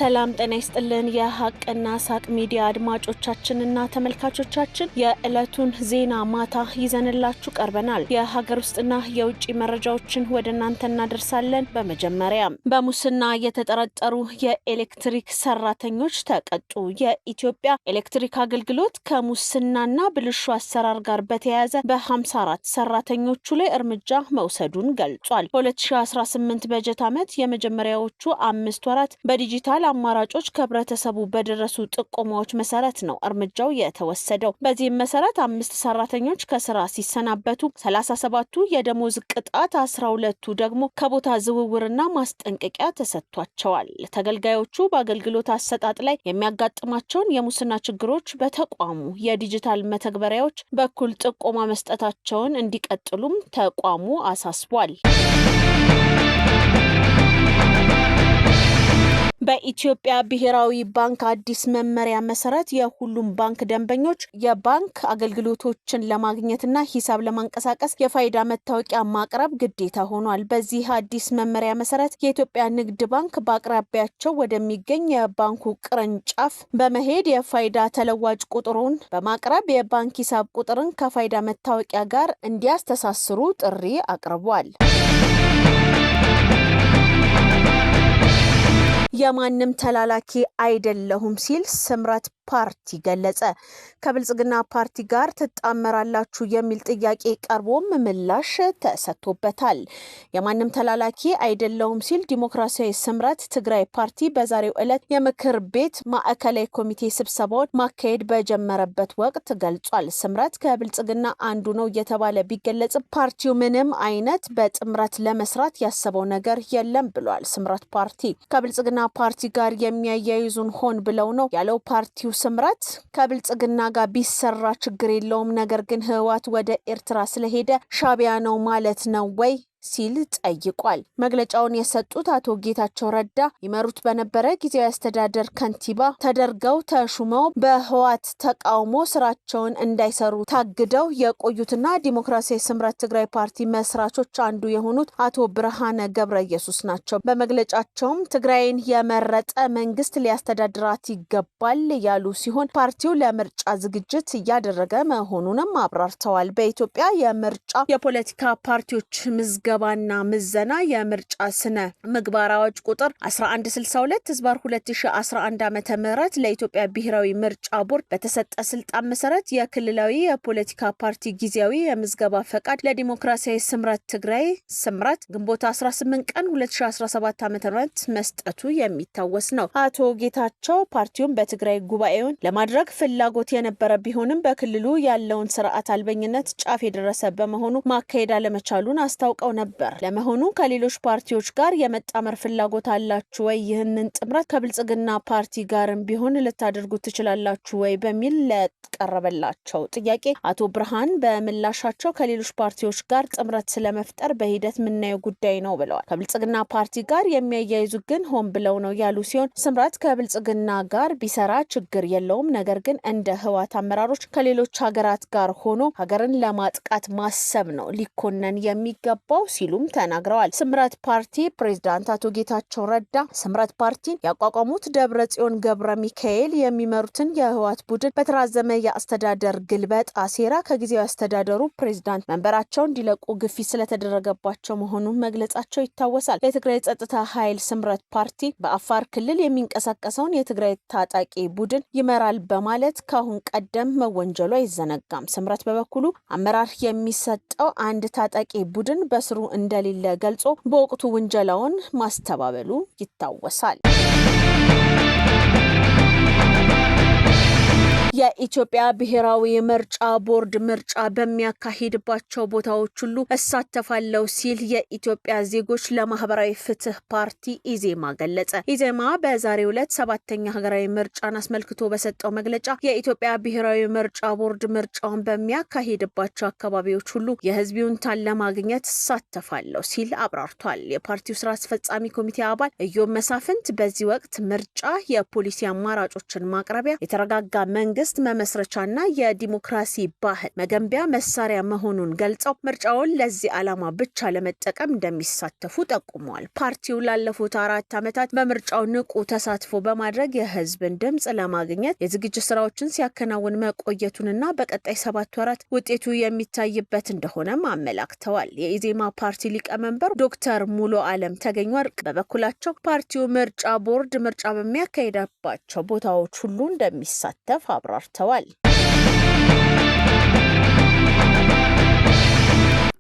ሰላም ጤና ይስጥልን የሐቅና ሳቅ ሚዲያ አድማጮቻችንና ተመልካቾቻችን የዕለቱን ዜና ማታ ይዘንላችሁ ቀርበናል። የሀገር ውስጥና የውጭ መረጃዎችን ወደ እናንተ እናደርሳለን። በመጀመሪያ በሙስና የተጠረጠሩ የኤሌክትሪክ ሰራተኞች ተቀጡ። የኢትዮጵያ ኤሌክትሪክ አገልግሎት ከሙስናና ብልሹ አሰራር ጋር በተያያዘ በ54 ሰራተኞቹ ላይ እርምጃ መውሰዱን ገልጿል። በ2018 በጀት ዓመት የመጀመሪያዎቹ 5 ወራት በዲጂታል አማራጮች ከህብረተሰቡ በደረሱ ጥቆማዎች መሰረት ነው እርምጃው የተወሰደው። በዚህም መሰረት 5 ሰራተኞች ከስራ ሲሰናበቱ 37ቱ የደሞዝ ቅጣት፣ 12ቱ ደግሞ ከቦታ ዝውውርና ማስጠንቀቂያ ተሰጥቷቸዋል። ተገልጋዮቹ በአገልግሎት አሰጣጥ ላይ የሚያጋጥማቸውን የሙስና ችግሮች በተቋሙ የዲጂታል መተግበሪያዎች በኩል ጥቆማ መስጠታቸውን እንዲቀጥሉም ተቋሙ አሳስቧል። በኢትዮጵያ ብሔራዊ ባንክ አዲስ መመሪያ መሰረት የሁሉም ባንክ ደንበኞች የባንክ አገልግሎቶችን ለማግኘትና ሂሳብ ለማንቀሳቀስ የፋይዳ መታወቂያ ማቅረብ ግዴታ ሆኗል። በዚህ አዲስ መመሪያ መሰረት የኢትዮጵያ ንግድ ባንክ በአቅራቢያቸው ወደሚገኝ የባንኩ ቅርንጫፍ በመሄድ የፋይዳ ተለዋጭ ቁጥሩን በማቅረብ የባንክ ሂሳብ ቁጥርን ከፋይዳ መታወቂያ ጋር እንዲያስተሳስሩ ጥሪ አቅርቧል። የማንም ተላላኪ አይደለሁም ሲል ስምረት ፓርቲ ገለጸ። ከብልጽግና ፓርቲ ጋር ትጣመራላችሁ የሚል ጥያቄ ቀርቦም ምላሽ ተሰጥቶበታል። የማንም ተላላኪ አይደለሁም ሲል ዲሞክራሲያዊ ስምረት ትግራይ ፓርቲ በዛሬው ዕለት የምክር ቤት ማዕከላዊ ኮሚቴ ስብሰባውን ማካሄድ በጀመረበት ወቅት ገልጿል። ስምረት ከብልጽግና አንዱ ነው እየተባለ ቢገለጽም ፓርቲው ምንም አይነት በጥምረት ለመስራት ያሰበው ነገር የለም ብሏል። ስምረት ፓርቲ ከብልጽግና ፓርቲ ጋር የሚያያይዙን ሆን ብለው ነው ያለው ፓርቲው ስምረት ከብልጽግና ጋር ቢሰራ ችግር የለውም፣ ነገር ግን ህወሓት ወደ ኤርትራ ስለሄደ ሻዕቢያ ነው ማለት ነው ወይ ሲል ጠይቋል። መግለጫውን የሰጡት አቶ ጌታቸው ረዳ ይመሩት በነበረ ጊዜያዊ አስተዳደር ከንቲባ ተደርገው ተሹመው በህወሓት ተቃውሞ ስራቸውን እንዳይሰሩ ታግደው የቆዩትና ዲሞክራሲያዊ ስምረት ትግራይ ፓርቲ መስራቾች አንዱ የሆኑት አቶ ብርሃነ ገብረ ኢየሱስ ናቸው። በመግለጫቸውም ትግራይን የመረጠ መንግስት ሊያስተዳድራት ይገባል ያሉ ሲሆን ፓርቲው ለምርጫ ዝግጅት እያደረገ መሆኑንም አብራርተዋል። በኢትዮጵያ የምርጫ የፖለቲካ ፓርቲዎች ምዝገባና ምዘና የምርጫ ስነ ምግባር አዋጅ ቁጥር 1162/2011 ዓ.ም ለኢትዮጵያ ብሔራዊ ምርጫ ቦርድ በተሰጠ ስልጣን መሰረት የክልላዊ የፖለቲካ ፓርቲ ጊዜያዊ የምዝገባ ፈቃድ ለዲሞክራሲያዊ ስምረት ትግራይ ስምረት ግንቦት 18 ቀን 2017 ዓ.ም መስጠቱ የሚታወስ ነው። አቶ ጌታቸው ፓርቲውን በትግራይ ጉባኤውን ለማድረግ ፍላጎት የነበረ ቢሆንም በክልሉ ያለውን ስርዓት አልበኝነት ጫፍ የደረሰ በመሆኑ ማካሄድ አለመቻሉን አስታውቀው ነበር። ለመሆኑ ከሌሎች ፓርቲዎች ጋር የመጣመር ፍላጎት አላችሁ ወይ? ይህንን ጥምረት ከብልጽግና ፓርቲ ጋርም ቢሆን ልታደርጉ ትችላላችሁ ወይ? በሚል ለቀረበላቸው ጥያቄ አቶ ብርሃን በምላሻቸው ከሌሎች ፓርቲዎች ጋር ጥምረት ስለመፍጠር በሂደት የምናየው ጉዳይ ነው ብለዋል። ከብልጽግና ፓርቲ ጋር የሚያያይዙ ግን ሆን ብለው ነው ያሉ ሲሆን ስምረት ከብልጽግና ጋር ቢሰራ ችግር የለውም፣ ነገር ግን እንደ ህወሓት አመራሮች ከሌሎች ሀገራት ጋር ሆኖ ሀገርን ለማጥቃት ማሰብ ነው ሊኮነን የሚገባው ሲሉም ተናግረዋል። ስምረት ፓርቲ ፕሬዝዳንት አቶ ጌታቸው ረዳ ስምረት ፓርቲን ያቋቋሙት ደብረጽዮን ገብረ ሚካኤል የሚመሩትን የህወሓት ቡድን በተራዘመ የአስተዳደር ግልበጣ ሴራ ከጊዜያዊ አስተዳደሩ ፕሬዝዳንት መንበራቸው እንዲለቁ ግፊት ስለተደረገባቸው መሆኑን መግለጻቸው ይታወሳል። የትግራይ ጸጥታ ኃይል ስምረት ፓርቲ በአፋር ክልል የሚንቀሳቀሰውን የትግራይ ታጣቂ ቡድን ይመራል በማለት ካሁን ቀደም መወንጀሉ አይዘነጋም። ስምረት በበኩሉ አመራር የሚሰጠው አንድ ታጣቂ ቡድን በስሩ እንደሌለ ገልጾ በወቅቱ ውንጀላውን ማስተባበሉ ይታወሳል። የኢትዮጵያ ብሔራዊ ምርጫ ቦርድ ምርጫ በሚያካሂድባቸው ቦታዎች ሁሉ እሳተፋለሁ ሲል የኢትዮጵያ ዜጎች ለማህበራዊ ፍትህ ፓርቲ ኢዜማ ገለጸ። ኢዜማ በዛሬው ዕለት 7ኛ ሀገራዊ ምርጫን አስመልክቶ በሰጠው መግለጫ የኢትዮጵያ ብሔራዊ ምርጫ ቦርድ ምርጫውን በሚያካሂድባቸው አካባቢዎች ሁሉ የህዝብ ይሁንታን ለማግኘት እሳተፋለሁ ሲል አብራርቷል። የፓርቲው ስራ አስፈጻሚ ኮሚቴ አባል እዮብ መሳፍንት በዚህ ወቅት ምርጫ የፖሊሲ አማራጮችን ማቅረቢያ፣ የተረጋጋ መንግስት መንግስት መመስረቻና የዲሞክራሲ ባህል መገንቢያ መሳሪያ መሆኑን ገልጸው ምርጫውን ለዚህ ዓላማ ብቻ ለመጠቀም እንደሚሳተፉ ጠቁመዋል። ፓርቲው ላለፉት 4 ዓመታት በምርጫው ንቁ ተሳትፎ በማድረግ የህዝብን ድምጽ ለማግኘት የዝግጅት ስራዎችን ሲያከናውን መቆየቱንና በቀጣይ 7 ወራት ውጤቱ የሚታይበት እንደሆነም አመላክተዋል። የኢዜማ ፓርቲ ሊቀመንበር ዶክተር ሙሉ ዓለም ተገኝ ወርቅ በበኩላቸው ፓርቲው ምርጫ ቦርድ ምርጫ በሚያካሂድባቸው ቦታዎች ሁሉ እንደሚሳተፍ አብራርተዋል።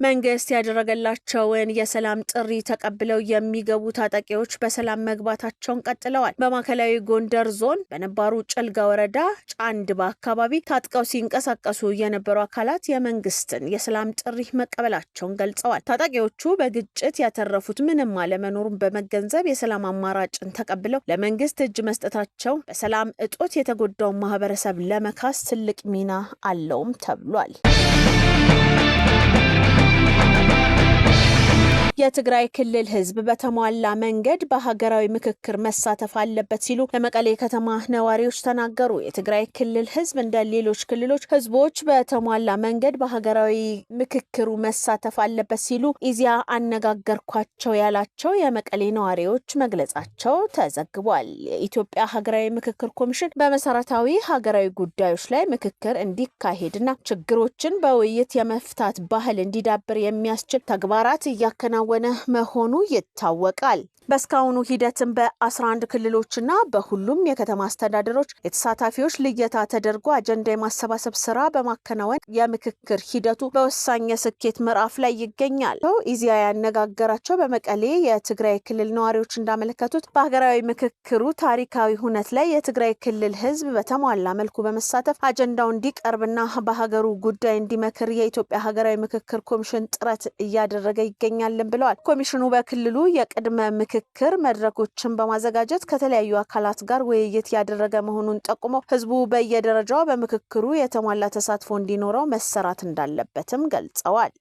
መንግስት ያደረገላቸውን የሰላም ጥሪ ተቀብለው የሚገቡ ታጣቂዎች በሰላም መግባታቸውን ቀጥለዋል። በማዕከላዊ ጎንደር ዞን በነባሩ ጭልጋ ወረዳ ጫንድባ አካባቢ ታጥቀው ሲንቀሳቀሱ የነበሩ አካላት የመንግስትን የሰላም ጥሪ መቀበላቸውን ገልጸዋል። ታጣቂዎቹ በግጭት ያተረፉት ምንም አለመኖሩን በመገንዘብ የሰላም አማራጭን ተቀብለው ለመንግስት እጅ መስጠታቸው በሰላም እጦት የተጎዳውን ማህበረሰብ ለመካስ ትልቅ ሚና አለውም ተብሏል። የትግራይ ክልል ህዝብ በተሟላ መንገድ በሀገራዊ ምክክር መሳተፍ አለበት ሲሉ ለመቀሌ ከተማ ነዋሪዎች ተናገሩ። የትግራይ ክልል ህዝብ እንደ ሌሎች ክልሎች ህዝቦች በተሟላ መንገድ በሀገራዊ ምክክሩ መሳተፍ አለበት ሲሉ ኢዜአ አነጋገርኳቸው ያላቸው የመቀሌ ነዋሪዎች መግለጻቸው ተዘግቧል። የኢትዮጵያ ሀገራዊ ምክክር ኮሚሽን በመሰረታዊ ሀገራዊ ጉዳዮች ላይ ምክክር እንዲካሄድና ችግሮችን በውይይት የመፍታት ባህል እንዲዳብር የሚያስችል ተግባራት እያከናወነ መሆኑ ይታወቃል። በስካውኑ ሂደትም በ11 ክልሎችና በሁሉም የከተማ አስተዳደሮች የተሳታፊዎች ልየታ ተደርጎ አጀንዳ የማሰባሰብ ስራ በማከናወን የምክክር ሂደቱ በወሳኝ የስኬት ምዕራፍ ላይ ይገኛል። ኢዜአ ያነጋገራቸው በመቀሌ የትግራይ ክልል ነዋሪዎች እንዳመለከቱት በሀገራዊ ምክክሩ ታሪካዊ ሁነት ላይ የትግራይ ክልል ህዝብ በተሟላ መልኩ በመሳተፍ አጀንዳው እንዲቀርብና በሀገሩ ጉዳይ እንዲመክር የኢትዮጵያ ሀገራዊ ምክክር ኮሚሽን ጥረት እያደረገ ይገኛልን ብለዋል። ኮሚሽኑ በክልሉ የቅድመ ምክክር መድረኮችን በማዘጋጀት ከተለያዩ አካላት ጋር ውይይት ያደረገ መሆኑን ጠቁመው ህዝቡ በየደረጃው በምክክሩ የተሟላ ተሳትፎ እንዲኖረው መሰራት እንዳለበትም ገልጸዋል።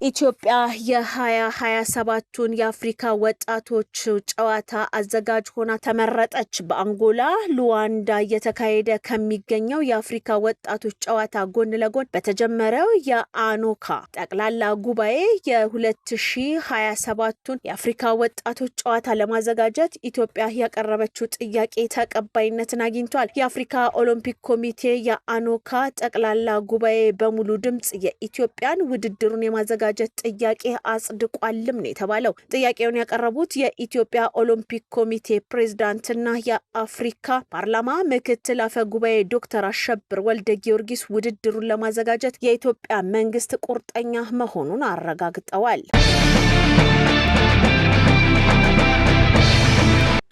ኢትዮጵያ የ2027ቱን የአፍሪካ ወጣቶች ጨዋታ አዘጋጅ ሆና ተመረጠች። በአንጎላ ሉዋንዳ እየተካሄደ ከሚገኘው የአፍሪካ ወጣቶች ጨዋታ ጎን ለጎን በተጀመረው የአኖካ ጠቅላላ ጉባኤ የ2027ቱን የአፍሪካ ወጣቶች ጨዋታ ለማዘጋጀት ኢትዮጵያ ያቀረበችው ጥያቄ ተቀባይነትን አግኝቷል። የአፍሪካ ኦሎምፒክ ኮሚቴ የአኖካ ጠቅላላ ጉባኤ በሙሉ ድምጽ የኢትዮጵያን ውድድሩን የማዘጋጀት ጥያቄ አጽድቋልም ነው የተባለው። ጥያቄውን ያቀረቡት የኢትዮጵያ ኦሎምፒክ ኮሚቴ ፕሬዝዳንትና የአፍሪካ ፓርላማ ምክትል አፈ ጉባኤ ዶክተር አሸብር ወልደ ጊዮርጊስ ውድድሩን ለማዘጋጀት የኢትዮጵያ መንግስት ቁርጠኛ መሆኑን አረጋግጠዋል።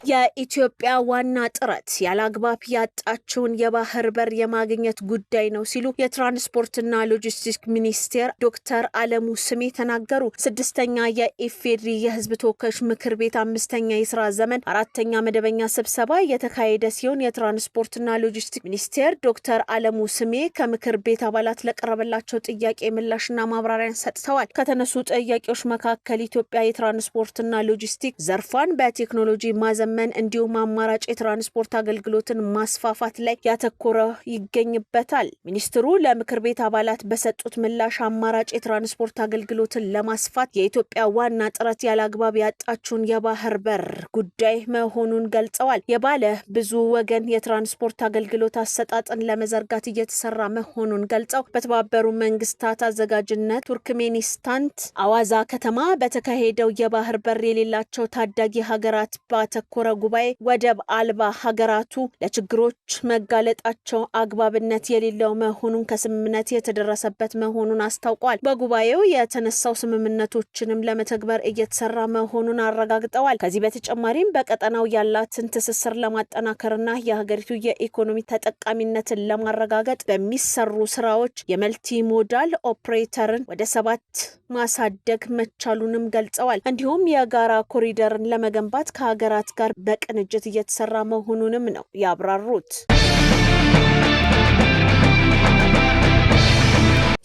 የኢትዮጵያ ዋና ጥረት ያላግባብ ያጣችውን የባህር በር የማግኘት ጉዳይ ነው ሲሉ የትራንስፖርትና ሎጂስቲክስ ሚኒስቴር ዶክተር አለሙ ስሜ ተናገሩ። 6ኛ የኢፌድሪ የህዝብ ተወካዮች ምክር ቤት 5ኛ የስራ ዘመን 4ኛ መደበኛ ስብሰባ የተካሄደ ሲሆን የትራንስፖርትና ሎጂስቲክስ ሚኒስቴር ዶክተር አለሙ ስሜ ከምክር ቤት አባላት ለቀረበላቸው ጥያቄ ምላሽና ማብራሪያን ሰጥተዋል። ከተነሱ ጥያቄዎች መካከል ኢትዮጵያ የትራንስፖርትና ሎጂስቲክስ ዘርፏን በቴክኖሎጂ ማዘመን እንዲሁም አማራጭ የትራንስፖርት አገልግሎትን ማስፋፋት ላይ ያተኮረ ይገኝበታል። ሚኒስትሩ ለምክር ቤት አባላት በሰጡት ምላሽ አማራጭ የትራንስፖርት አገልግሎትን ለማስፋት የኢትዮጵያ ዋና ጥረት ያላግባብ ያጣችውን የባህር በር ጉዳይ መሆኑን ገልጸዋል። የባለ ብዙ ወገን የትራንስፖርት አገልግሎት አሰጣጥን ለመዘርጋት እየተሰራ መሆኑን ገልጸው በተባበሩ መንግስታት አዘጋጅነት ቱርክሜኒስታን አዋዛ ከተማ በተካሄደው የባህር በር የሌላቸው ታዳጊ ሀገራት ባተኮረ ጉባኤ ወደብ አልባ ሀገራቱ ለችግሮች መጋለጣቸው አግባብነት የሌለው መሆኑን ከስምምነት የተደረሰበት መሆኑን አስታውቋል። በጉባኤው የተነሳው ስምምነቶችንም ለመተግበር እየተሰራ መሆኑን አረጋግጠዋል። ከዚህ በተጨማሪም በቀጠናው ያላትን ትስስር ለማጠናከርና የሀገሪቱ የኢኮኖሚ ተጠቃሚነትን ለማረጋገጥ በሚሰሩ ስራዎች የመልቲ ሞዳል ኦፕሬተርን ወደ 7 ማሳደግ መቻሉንም ገልጸዋል። እንዲሁም የጋራ ኮሪደርን ለመገንባት ከሀገራት ጋር በቅንጅት እየተሰራ መሆኑንም ነው ያብራሩት።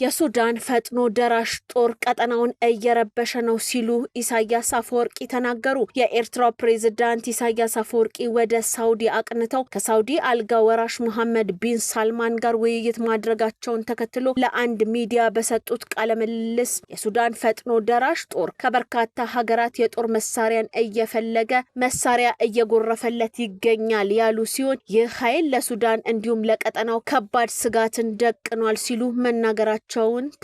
የሱዳን ፈጥኖ ደራሽ ጦር ቀጠናውን እየረበሸ ነው ሲሉ ኢሳያስ አፈወርቂ ተናገሩ። የኤርትራው ፕሬዝዳንት ኢሳያስ አፈወርቂ ወደ ሳውዲ አቅንተው ከሳውዲ አልጋ ወራሽ መሐመድ ቢን ሳልማን ጋር ውይይት ማድረጋቸውን ተከትሎ ለአንድ ሚዲያ በሰጡት ቃለ ምልልስ የሱዳን ፈጥኖ ደራሽ ጦር ከበርካታ ሀገራት የጦር መሳሪያን እየፈለገ መሳሪያ እየጎረፈለት ይገኛል ያሉ ሲሆን ይህ ኃይል ለሱዳን እንዲሁም ለቀጠናው ከባድ ስጋትን ደቅኗል ሲሉ መናገራቸውን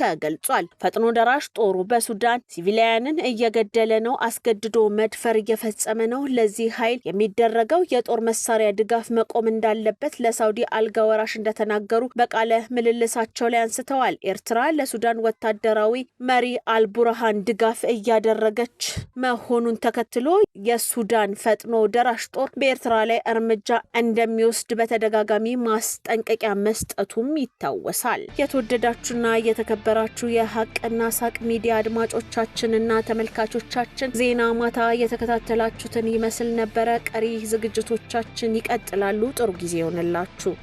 ተገልጿል። ፈጥኖ ደራሽ ጦሩ በሱዳን ሲቪሊያንን እየገደለ ነው፣ አስገድዶ መድፈር እየፈጸመ ነው። ለዚህ ኃይል የሚደረገው የጦር መሳሪያ ድጋፍ መቆም እንዳለበት ለሳውዲ አልጋ ወራሽ እንደተናገሩ በቃለ ምልልሳቸው ላይ አንስተዋል። ኤርትራ ለሱዳን ወታደራዊ መሪ አልቡርሃን ድጋፍ እያደረገች መሆኑን ተከትሎ የሱዳን ፈጥኖ ደራሽ ጦር በኤርትራ ላይ እርምጃ እንደሚወስድ በተደጋጋሚ ማስጠንቀቂያ መስጠቱም ይታወሳል። የተወደዳችሁና የተከበራችሁ የሀቅና ሳቅ ሚዲያ አድማጮቻችንና ተመልካቾቻችን ዜና ማታ የተከታተላችሁትን ይመስል ነበረ። ቀሪ ዝግጅቶቻችን ይቀጥላሉ። ጥሩ ጊዜ ይሆንላችሁ።